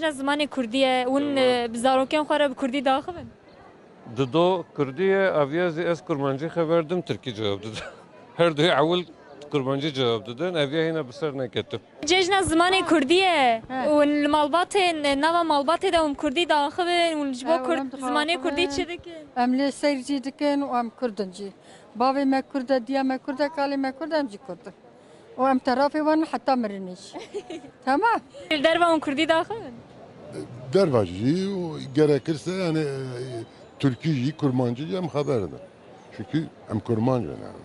cejna zamanê Kurdî ye hûn bi zarokên xwe re bi Kurdî daxivin? Dido Kurdiye avyazı ez kurmancı haberdim Türkçe cevap dedi. Her duyu avul kurmancı cevap dedi. Evye yine bir neketim. Cejna zamanê Kurdî ye hûn li malbatên nava malbatê de hûn Kurdî daxivin hûn ji bo zamanê Kurdî çi dikin? Em lê seyircî dikin û em Kurdin jî. Bavê me Kurd e, diya me Kurd e, kalê me Kurd e, em jî Kurd in. û em terafê wan heta mirinê jî. Tamam. Li derve hûn Kurdî daxivin? Dervacı gerekirse yani Türkiye'yi kurmancı hem haber eder. Çünkü hem kurmancı yani.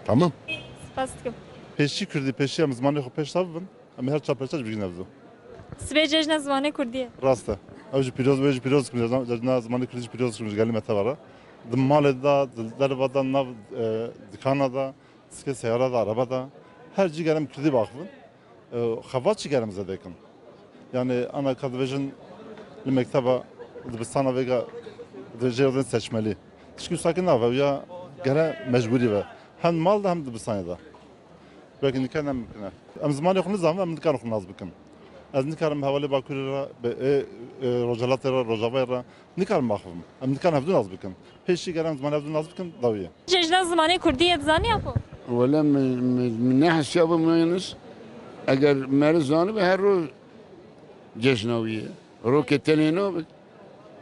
Tamam. Spas dikim. Peşi Kürdi, peşi em zmanê xwe pêş sabin. Em her çapeçaj bigin evzo. Sibê cejna zamanê Kurdî ye. Rast e. Ew jî pîroz wê jî pîroz kirin. Cejna zmanê Kurdî jî pîroz kirin ji gelî me tevara. Di malê da, di derva da, nav dikana da, skê seyara da, araba da. Her cî gerem Kurdî baxivin. Xevat çi gerem zedekin. Yani ana kadvejin li mekteba dibistana vêga dijêrin seçmelî. Tişkî sakin nave ya gere mecburî ve. Hem mal da hem dibistanê da. Belki nikah nem bikine. Em zamanê xwe nizanîn em nikah xwe naz bikin. Ez nikarim hevalê Bakurê re Rojalatê re Rojavayê re nikarim baxivim. Em nikarim hevdû naz bikin. Pêşî gerem zamanê hevdû naz bikin dawiye. Cejna zamanê Kurdî ye dizaniya xwe? ولا من ناحية الشعب المينس أجر مرزاني بهرو جشنوية رو كتني نو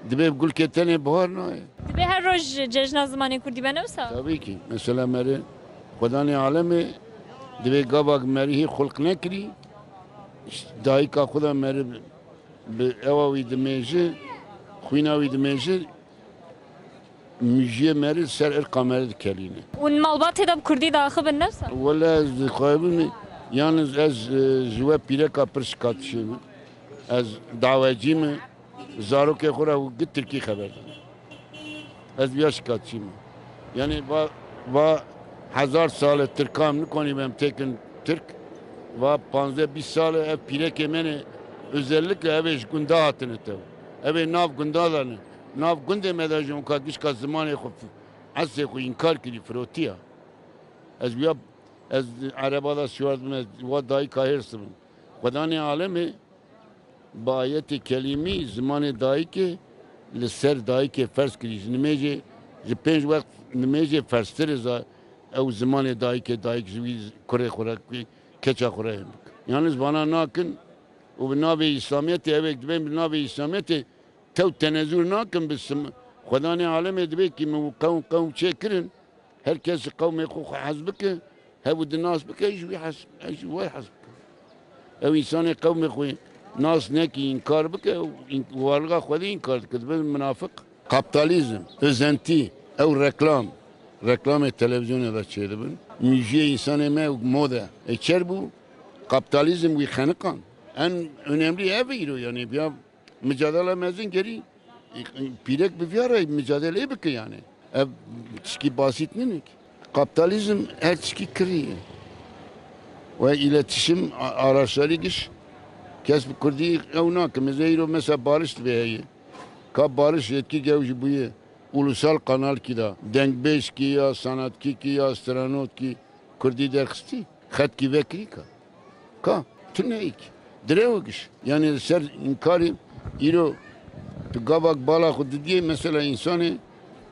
دبي بقول كتني بهار نو Dibe her roj cejna zamanê Kurdî be newsa? tabii ki mesela meri خداني عالمي دبي قابق مري هي خلق نكري دايكا خدا مري بأواوي دميجي خويناوي دميجي مجيه مري سر القمر كلينه hûn malbatê de bi Kurdî daxivin newsa? ولا قايبني yalnız ez jwe pireka pirşkatşım ez davacım zaroke xora git Türkiye haber ez bir şikatçıyım yani va hazar sale Türkam nikoni ben tekin Türk va 15-20 sale ev pireke mene özellikle ev gunda hatını tev ev nav gundalarını nav gunde medajım kadış ka zamanı xuf az xu inkar kiri frotiya ez bir از عربا دا شوارد من و دای کاهرسم خدای عالمه با آیت کلیمی زمان دای که لسر دای که فرض کریش نمیشه ج پنج وقت نمیشه فرض ترزا او زمان دای که جوی کره خوراک کچا خوراک یعنی بنا ناکن و به نام اسلامیت اوک دبیم به نام اسلامیت تو تنظر ناکن بسم خدای عالمه دبی که مو قوم چه کرن هر کس قوم خو حزب که هبو الناس بك ايش بيحسب ايش هو يحسب او انسان قوم خوي ناس نكي انكار بك والغا خذي انكار كذب منافق kapitalizm özenti او reklam televizyon da çeyribin müziğe insan eme moda çer bu kapitalizm ve xanikan en önemli ev yani ya mücadele mezin geri pirek bir yara mücadele bek yani ev ki basit ne kapitalizm her şey kırıyor. Ve iletişim araçları giş. Kesb Kurdi evna ki mesela barış veya ka barış yetki gevji buye ulusal kanal ki da dengbeş ki ya sanat ki ya astronot ki Kurdi derksti xat ki vekri ka tüneik drevo giş yani ser inkari iro gabak bala khud diye mesela insanı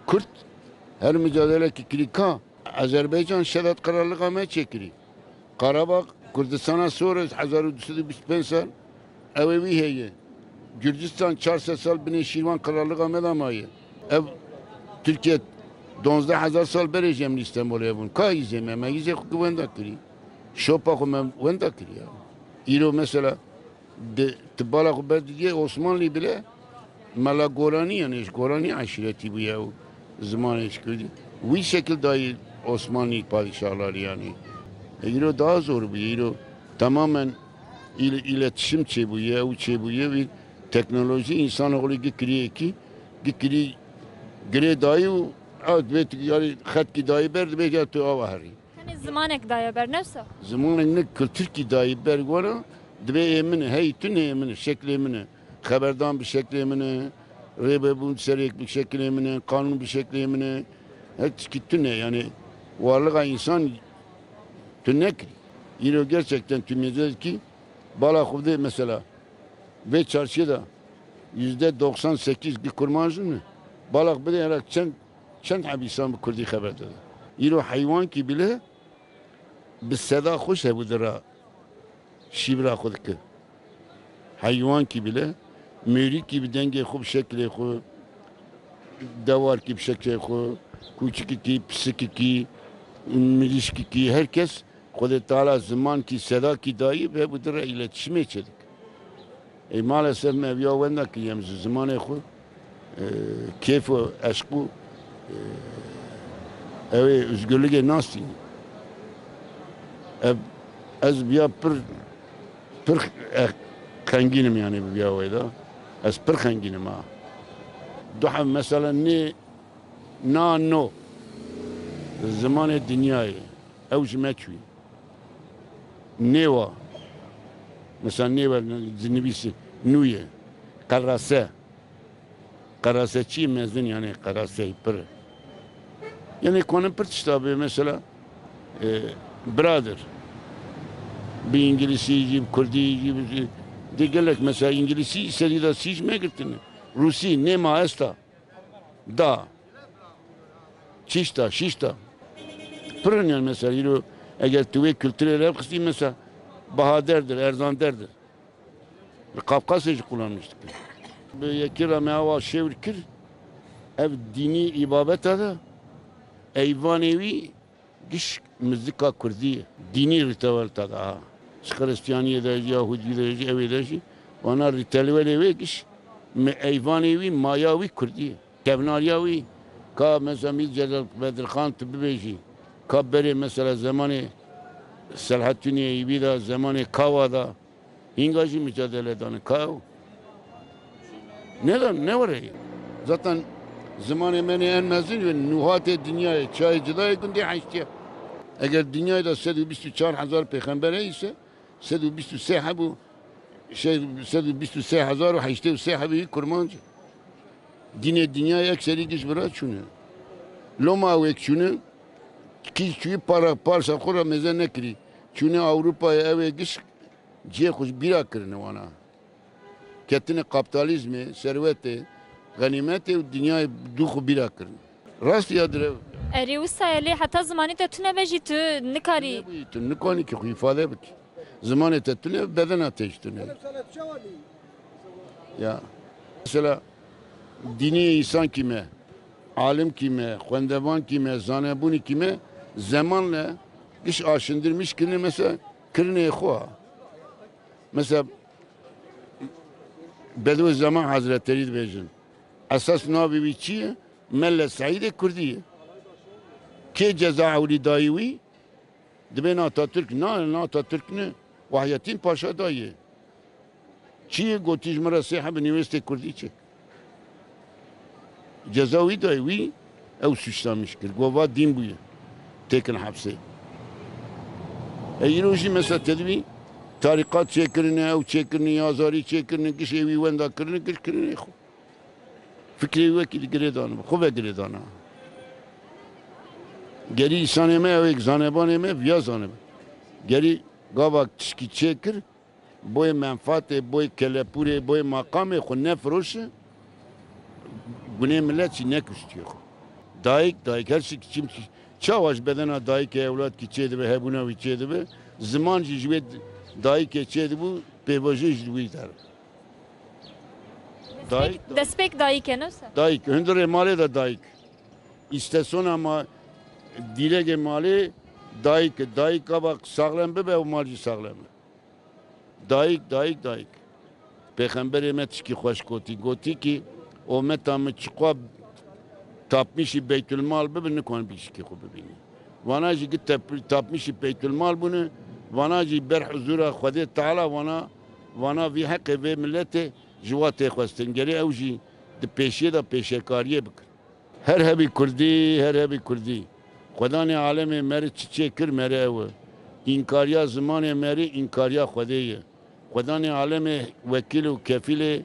Kürt her mücadele ki klika Azerbaycan şiddet kararlılığı mı çekiri? Karabağ Kürdistan'a sonra 1925 sal evi heye. Gürcistan 400 sal bine Şirvan kararlılığı mı da mı? Ev Türkiye 12000 sal bereceğim İstanbul'a bun. Kayizem ama yize kuvvenda kiri. Şopa kuvvenda kiri ya. İro mesela de tıbala kuvvetiye Osmanlı bile Mala Gorani yani Gorani aşireti bu ya zaman eşkili. Bu şekilde Osmanlı padişahları yani. Euro daha zor bir Euro tamamen iletişim çebuye, o çebuye bir teknoloji insanoğlu gikriye ki gikri gre dayı advet yani xat ki dayı ber be tu avahri. Hani zamanek daya ber newsa? Zamanın ne kültür ki dayı ber gora dve emine hey tün emine şekli emine haberdan bir şekli emine rebe bun serek bir şekli emine kanun bir şekli emine hiç gitti ne yani varlığa insan tünek yine gerçekten tümyeceğiz ki bala kuvde mesela Ve çarşıda %98 ki kurmancı balak bile yarak çend habisan bu Kurdi haber dedi. İro hayvan ki bile bir seda hoş hebudura şibra khud ki. Hayvan ki bile mürik ki bir denge khub şekli khub davar ki bir şekli khub küçük ki psik ki milişki ki herkes Khud Teala zaman ki seda ki dahi ve budura iletişime içedik. Maalesef mevya venda ki yem zamanı khud keyf ve aşkı ev özgürlüğe nasıl az biya pır kanginim yani biya veda az pır kanginim ha duha mesela no zamanı dünyayı evj meçvi neva mesela neva zinibisi nuye karase çi mezun yani karase pır yani konu pır tabi mesela brother bir İngilizce gibi, Kürdi gibi diğerler mesela İngilizce istediği de siz mi girdin? Rusi ne maesta da şişta pırın yani mesela yürü eğer tüve kültürel hep kısım mesela Bahader'dir, Erzander'dir. Kafkasya'cı kullanmıştık. Bir rameva şevkir ev dini ibadet adı eyvanevi giş müzika Kürdiye dini ritüel tadı. Hristiyaniyet Yahudi evi ona ritüel evi giş eyvanevi mayavi Kürdiye kevnariyavi ka mesela Mircel Bedirhan tıbbi beji ka beri mesela zamanı Selahaddin'e ibida zamanı Kavada ingajı mücadele eden Kav ne var ya zaten zamanı beni en mezun ve nuhate dünyaya çaycıda günde haştiya eğer dünyada 124,000 peygamber ise 123 bu şey 123,000 haşte sahibi kurmancı dine dünyaya ekseri giş biraz şunu loma ve şunu ki çünkü parça kura meze nekri çünkü Avrupa'ya eve giş cihe kuş bira kırını wana ketine kapitalizmi serveti ganimeti dünyayı duhu bira kırını rast yadır اری وسایلی حتی زمانی تا تو نبجی تو نکاری نکنی که ifade bit zamanı tetune beden ateştune ya mesela dini insan kime alim kime kwendevan kime zanebuni kime zamanla iş aşındırmış kine mesela kırneye koa mesela Bedu zaman Hazretleri bejin esas nabi biçiye melle saide kurdiye ki ceza avli dayıvi dibin Atatürk ne Atatürk ne Vahiyetin Paşa dayı çiğ gotijmara sahib üniversite kurdi çek cezavi dayıvi ev suçlamış kır gova din buyu tekin hapse eğiroji mesela tedvi tarikat çekirine ev çekirine yazari çekirine kişi evi venda kırine kırine fikri vekili giredanı kuvve giredanı geri insaneme ve zanebaneme viyazaneme geri gavak tişki çekir boy menfaate boy kelepure boy makame xu ne froşe güne millet ne küstüyor daik her şey kim çavaş bedena daik evlat ki çedi ve hebuna ve çedi ve zaman jived daik çedi bu pevaje jiviter daik دسپیک دایی کنه daik hündür male da daik istasyon ama dilege mali daik bak sağlam be o malci sağlam daik peygamber emet ki hoş goti ki o metam çıkıp tapmışı beytülmal be ne kon bir şey ki bebini vanacı git tapmışı beytülmal bunu vanacı ber huzura Khudê Teala vana vi hak ve millete jwate xwestin geri evji de peşe da peşekariye bik her hebi kurdi Khudane aleme meri çiçeği kır meri ev inkariya zamanı meri inkariya Khudêye Khudane aleme vekil ve kefile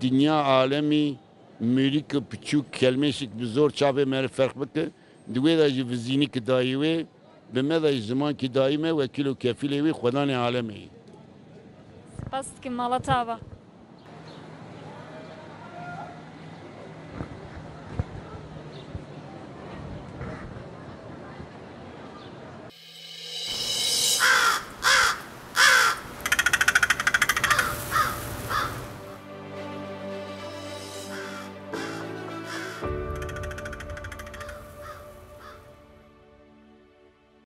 dünya alemi mürik küçük kelmeşik bir zor çabe meri fark bike دوی دا جوزینی که دایوه به مدى زمان که دایمه وکیل و کفیله وی خدان عالمه بس که مالا تابا